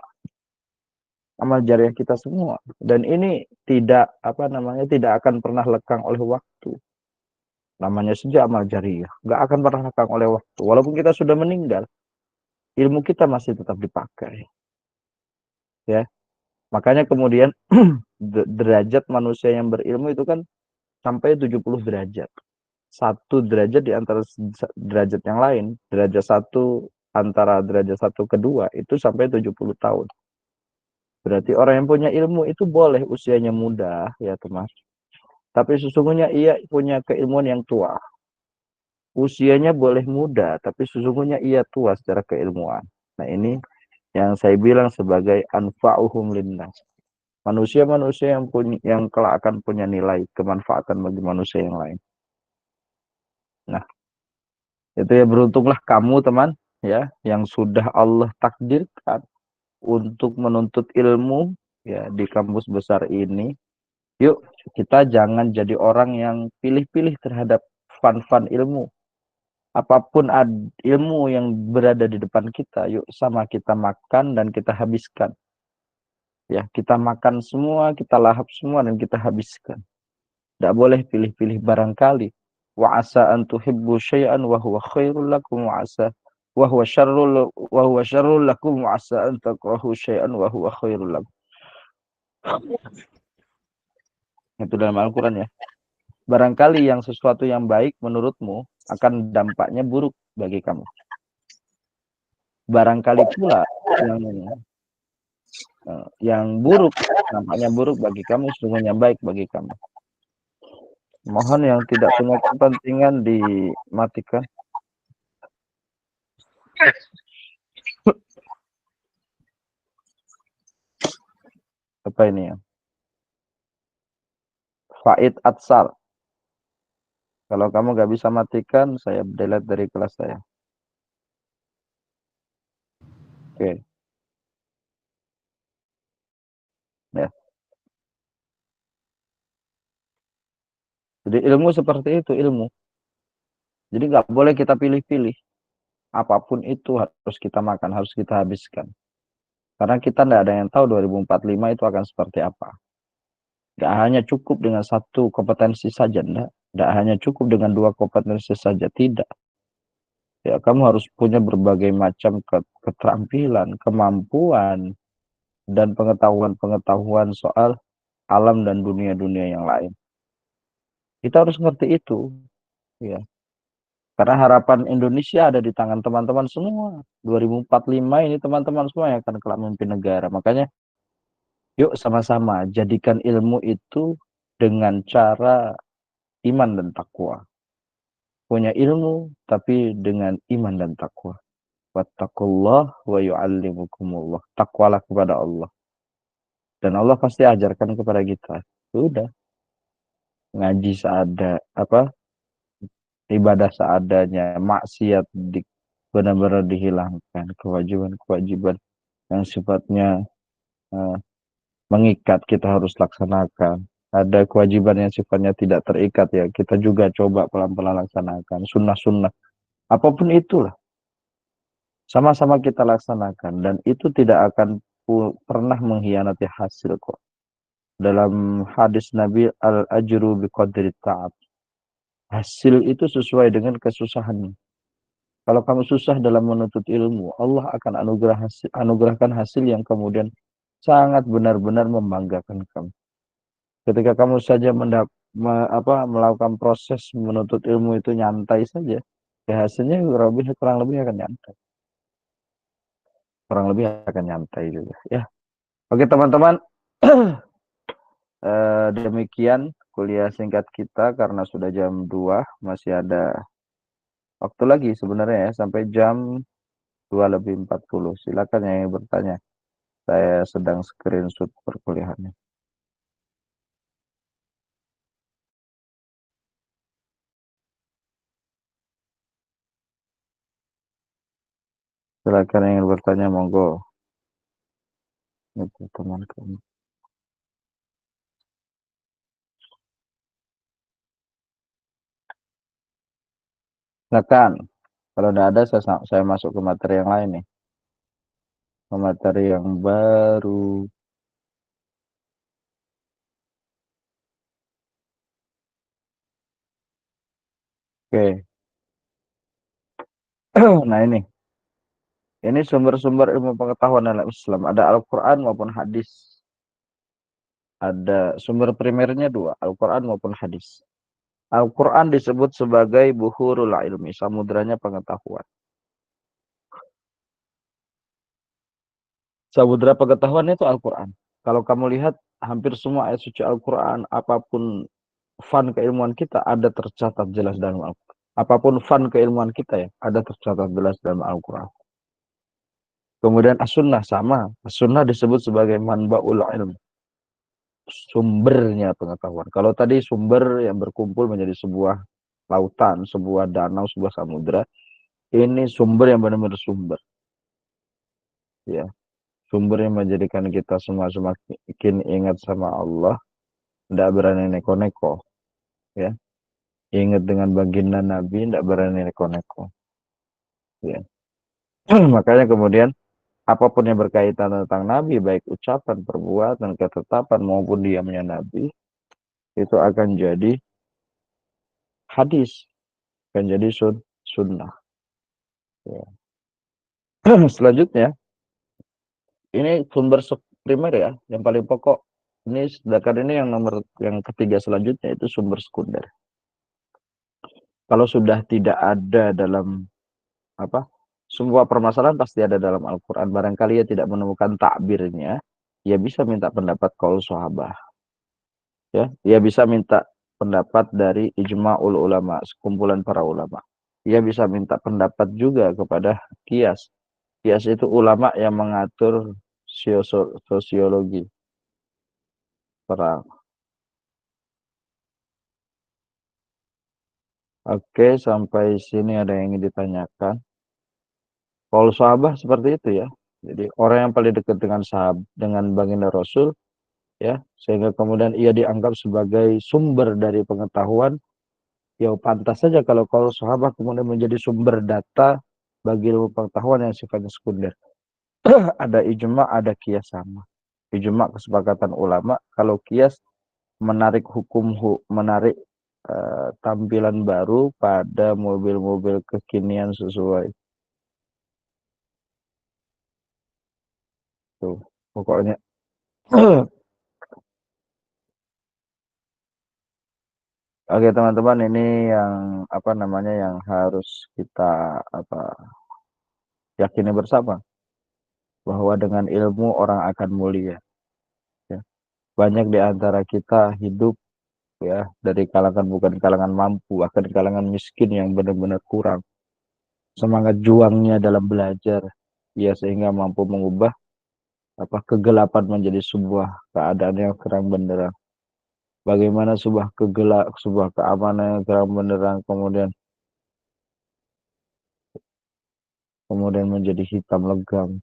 Amal jariah kita semua. Dan ini tidak akan pernah lekang oleh waktu. Namanya saja amal jariah, nggak akan pernah lekang oleh waktu. Walaupun kita sudah meninggal, ilmu kita masih tetap dipakai. Ya, makanya kemudian derajat manusia yang berilmu itu kan sampai 70 derajat. satu derajat di antara derajat yang lain. Derajat satu antara derajat satu kedua itu sampai 70 tahun. Berarti orang yang punya ilmu itu boleh usianya muda, ya teman. Tapi sesungguhnya ia punya keilmuan yang tua. Usianya boleh muda, tapi sesungguhnya ia tua secara keilmuan. Nah ini yang saya bilang sebagai anfa'uhum linnas. Manusia-manusia yang kelak akan punya nilai kemanfaatan bagi manusia yang lain. Nah, itu ya beruntunglah kamu teman ya yang sudah Allah takdirkan untuk menuntut ilmu ya di kampus besar ini. Yuk kita jangan jadi orang yang pilih-pilih terhadap fun-fun ilmu. Apapun ilmu yang berada di depan kita, yuk sama kita makan dan kita habiskan. Ya, kita makan semua, kita lahap semua dan kita habiskan. Tidak boleh pilih-pilih barangkali. Wa asa an tuhibbu syai'an wa huwa khairul lakum wa asa wa huwa syarrul lakum wa asa an takrahu syai'an wa huwa khairul lakum. Itu dalam Al-Qur'an ya. Barangkali yang sesuatu yang baik menurutmu akan dampaknya buruk bagi kamu. Barangkali pula yang buruk nampaknya buruk bagi kamu sesungguhnya baik bagi kamu. Mohon yang tidak punya kepentingan dimatikan. Apa ini ya? Faid Atsal. Kalau kamu nggak bisa matikan, saya delete dari kelas saya. Oke. Ya. Jadi ilmu seperti itu ilmu. Jadi nggak boleh kita pilih-pilih. Apapun itu harus kita makan, harus kita habiskan. Karena kita nggak ada yang tahu 2045 itu akan seperti apa. Nggak hanya cukup dengan satu kompetensi saja, nggak hanya cukup dengan dua kompetensi saja, tidak. Ya, kamu harus punya berbagai macam keterampilan, kemampuan, dan pengetahuan-pengetahuan soal alam dan dunia-dunia yang lain. Kita harus ngerti itu, ya. Karena harapan Indonesia ada di tangan teman-teman semua. 2045 ini teman-teman semua yang akan kelak memimpin negara. Makanya, yuk sama-sama jadikan ilmu itu dengan cara iman dan takwa. Punya ilmu, tapi dengan iman dan takwa. Wattaqullah wa yu'allimukumullah. Takwalah kepada Allah. Dan Allah pasti ajarkan kepada kita. Sudah. Ngaji ibadah seadanya, maksiat benar-benar dihilangkan. Kewajiban-kewajiban yang sifatnya mengikat kita harus laksanakan. Ada kewajiban yang sifatnya tidak terikat ya. Kita juga coba pelan-pelan laksanakan. Sunnah-sunnah. Apapun itulah. Sama-sama kita laksanakan. Dan itu tidak akan pernah mengkhianati hasil kok. Dalam hadis Nabi, al-ajru biqadri ta'ab. Hasil itu sesuai dengan kesusahannya. Kalau kamu susah dalam menuntut ilmu, Allah akan anugerahkan hasil yang kemudian sangat benar-benar membanggakan kamu. Ketika kamu saja melakukan proses menuntut ilmu itu nyantai saja, ya hasilnya kurang lebih akan nyantai. Kurang lebih akan nyantai juga. Ya, oke teman-teman, demikian kuliah singkat kita karena sudah jam 2, masih ada waktu lagi sebenarnya ya, sampai jam 2:40. Silakan yang bertanya. Saya sedang screenshot perkuliahannya. Silakan yang ingin bertanya, monggo. Itu teman kami. Silakan. Kalau tidak ada, saya masuk ke materi yang lain nih. Ke materi yang baru. Oke. Nah ini. Ini sumber-sumber ilmu pengetahuan dalam Islam. Ada Al-Quran maupun hadis. Ada sumber primernya dua, Al-Quran maupun hadis. Al-Quran disebut sebagai buhurul ilmi, samudranya pengetahuan. Samudra pengetahuan itu Al-Quran. Kalau kamu lihat hampir semua ayat suci Al-Quran, apapun fun keilmuan kita ada tercatat jelas dalam Al-Quran. Apapun fun keilmuan kita ya, ada tercatat jelas dalam Al-Quran. Kemudian as-sunnah sama. As-sunnah disebut sebagai manba'ul ilm, sumbernya pengetahuan. Kalau tadi sumber yang berkumpul menjadi sebuah lautan, sebuah danau, sebuah samudra, ini sumber yang benar-benar sumber. Ya, sumber yang menjadikan kita semua semakin ingat sama Allah, tidak berani neko-neko. Ya, ingat dengan baginda Nabi, tidak berani neko-neko. Ya. Makanya kemudian apapun yang berkaitan tentang Nabi, baik ucapan, perbuatan, ketetapan maupun diamnya Nabi, itu akan jadi hadis, akan jadi sunnah. Ya. Selanjutnya, ini sumber primer ya, yang paling pokok. Ini sedangkan ini yang ketiga selanjutnya itu sumber sekunder. Kalau sudah tidak ada dalam semua permasalahan pasti ada dalam Al-Quran. Barangkali ia tidak menemukan takbirnya, ia bisa minta pendapat qaul sahabah. Ya, ia bisa minta pendapat dari ijma'ul ulama, sekumpulan para ulama. Ia bisa minta pendapat juga kepada qiyas. Qiyas itu ulama yang mengatur sosiologi perang. Oke, sampai sini ada yang ingin ditanyakan. Qaul sahabah seperti itu ya. Jadi orang yang paling dekat dengan baginda Rasul, ya, sehingga kemudian ia dianggap sebagai sumber dari pengetahuan, ya pantas saja kalau sahabat kemudian menjadi sumber data bagi ilmu pengetahuan yang sifatnya sekunder. Ada ijma, ada kias sama. Ijma kesepakatan ulama, kalau kias menarik menarik tampilan baru pada mobil-mobil kekinian sesuai. Tuh, pokoknya oke teman-teman, ini yang yang harus kita yakini bersama, bahwa dengan ilmu orang akan mulia. Ya. Banyak di antara kita hidup ya dari kalangan bukan kalangan mampu, akan kalangan miskin yang benar-benar kurang semangat juangnya dalam belajar, ya, sehingga mampu mengubah kegelapan menjadi sebuah keadaan yang terang benderang. Bagaimana sebuah keamanan yang terang benderang kemudian menjadi hitam legam.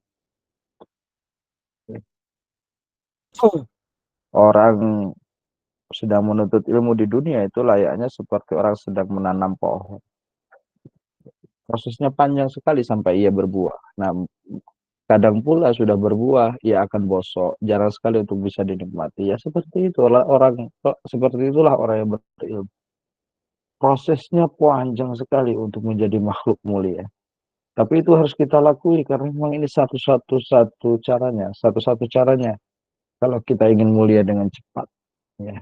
Orang sedang menuntut ilmu di dunia itu layaknya seperti orang sedang menanam pohon. Prosesnya panjang sekali sampai ia berbuah. Nah, kadang pula sudah berbuah, ia akan bosok. Jarang sekali untuk bisa dinikmati. Ya seperti itulah orang yang berilmu. Prosesnya panjang sekali untuk menjadi makhluk mulia. Tapi itu harus kita lakui karena memang ini satu-satu caranya. Kalau kita ingin mulia dengan cepat, ya.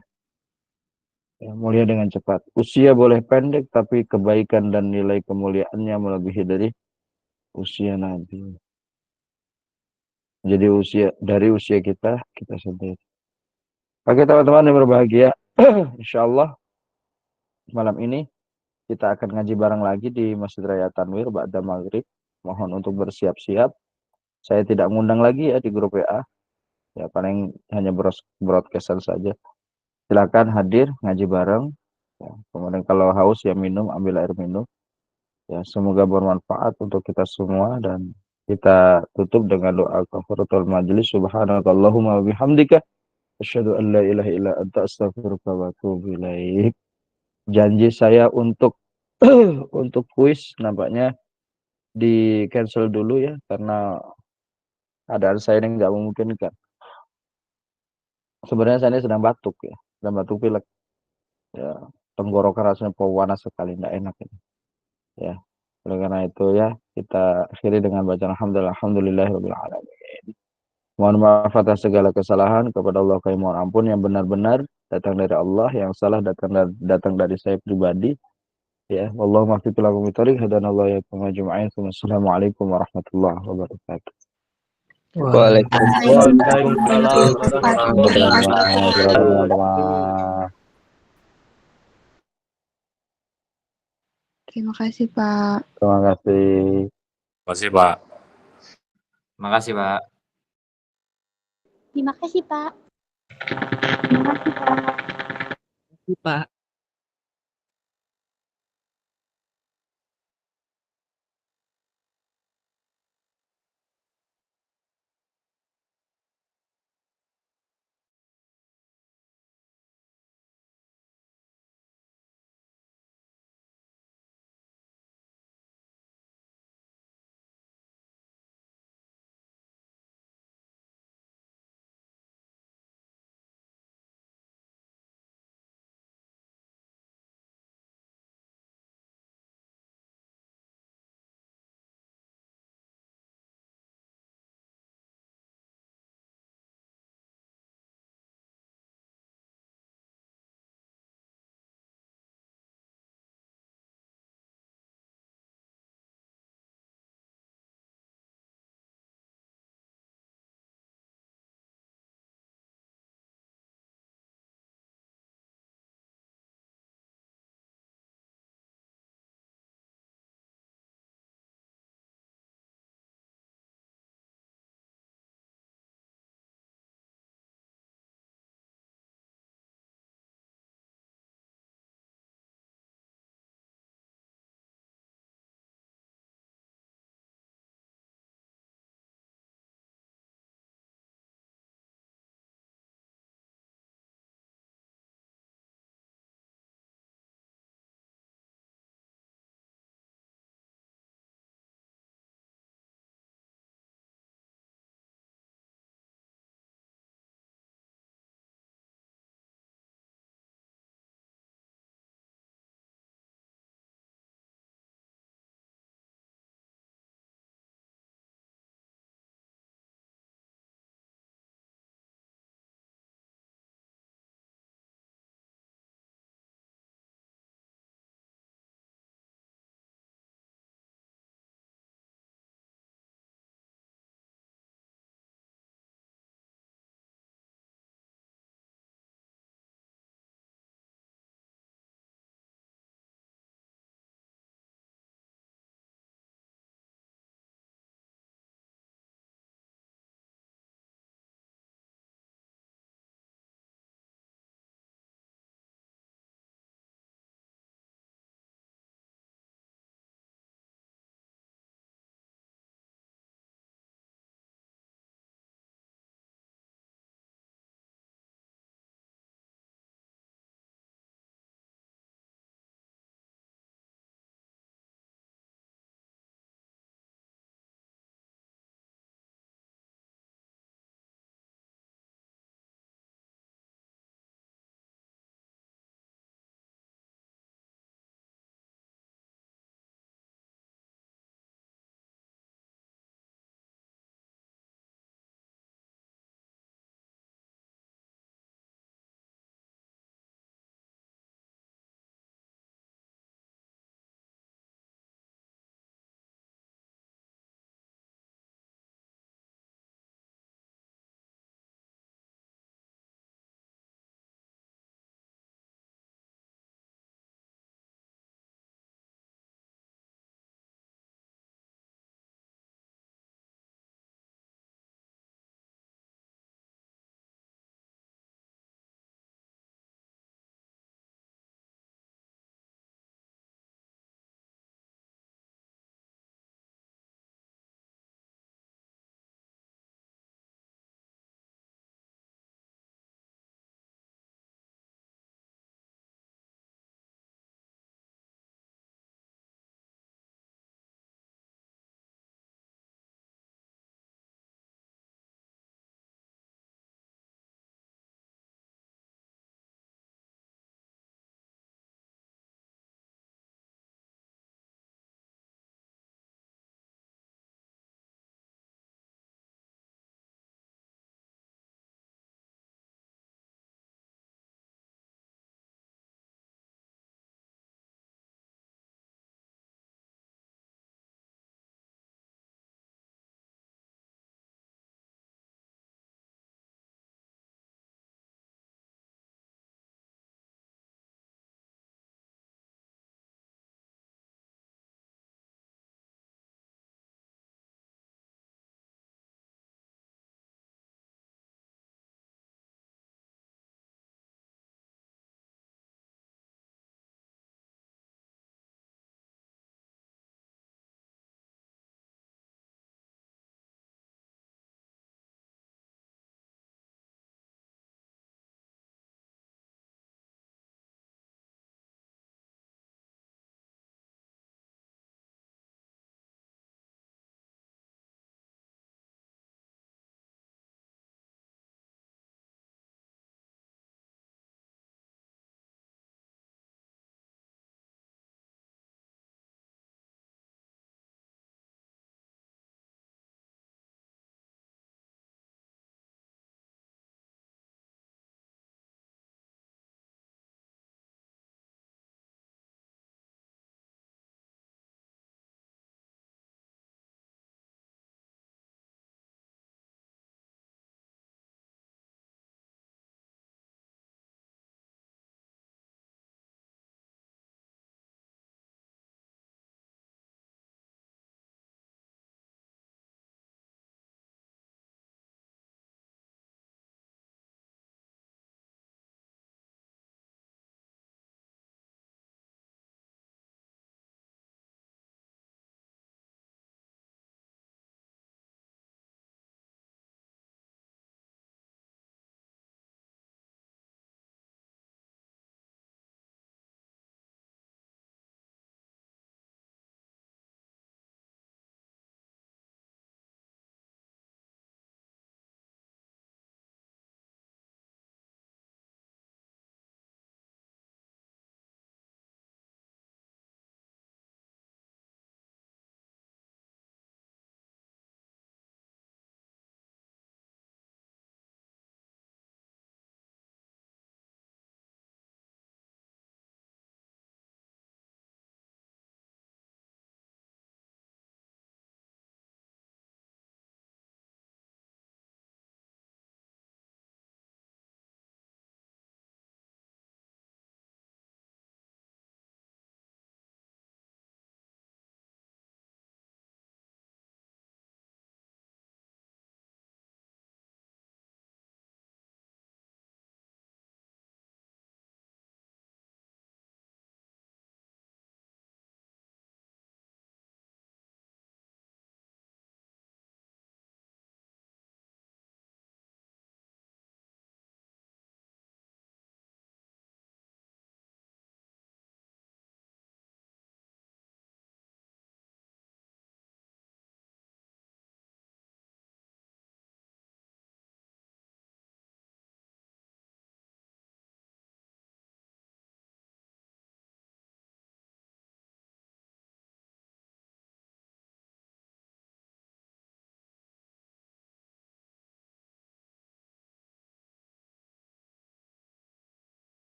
Ya, mulia dengan cepat. Usia boleh pendek, tapi kebaikan dan nilai kemuliaannya melebihi dari usia Nabi. Jadi dari usia kita sendiri. Oke teman-teman yang berbahagia, insya Allah malam ini kita akan ngaji bareng lagi di Masjid Raya Tanwir ba'da maghrib. Mohon untuk bersiap-siap. Saya tidak ngundang lagi ya di grup WA. Ya paling hanya broadcastan saja. Silakan hadir ngaji bareng. Ya, kemudian kalau haus ya minum, ambil air minum. Ya, semoga bermanfaat untuk kita semua dan kita tutup dengan doa kafaratul majlis. Subhanakallahumma wa bihamdika asyhadu an la ilaha illa anta astaghfiruka wa atubu ilaik. Janji saya untuk untuk kuis nampaknya di cancel dulu ya karena keadaan saya ini nggak memungkinkan. Sebenarnya saya ini sedang batuk ya, sedang batuk pilek. Ya, tenggorokan rasanya panas sekali, nggak enak ini. Ya, oleh karena itu ya kita akhiri dengan bacaan alhamdulillahirabbil alamin. Mohon maaf atas segala kesalahan, kepada Allah kami mohon ampun yang benar-benar. datang dari Allah, yang salah datang dari saya pribadi. Ya, wallahu muwaffiq ila aqwamit thoriq, hadanallahu ya ajma'in. Assalamualaikum warahmatullahi wabarakatuh. Waalaikumsalam. Waalaikumsalam warahmatullahi Silakan wabarakatuh. teman-teman. Terima kasih, Pak. Terima kasih. Makasih, Pak. Makasih, Pak. Terima kasih, Pak. Pak.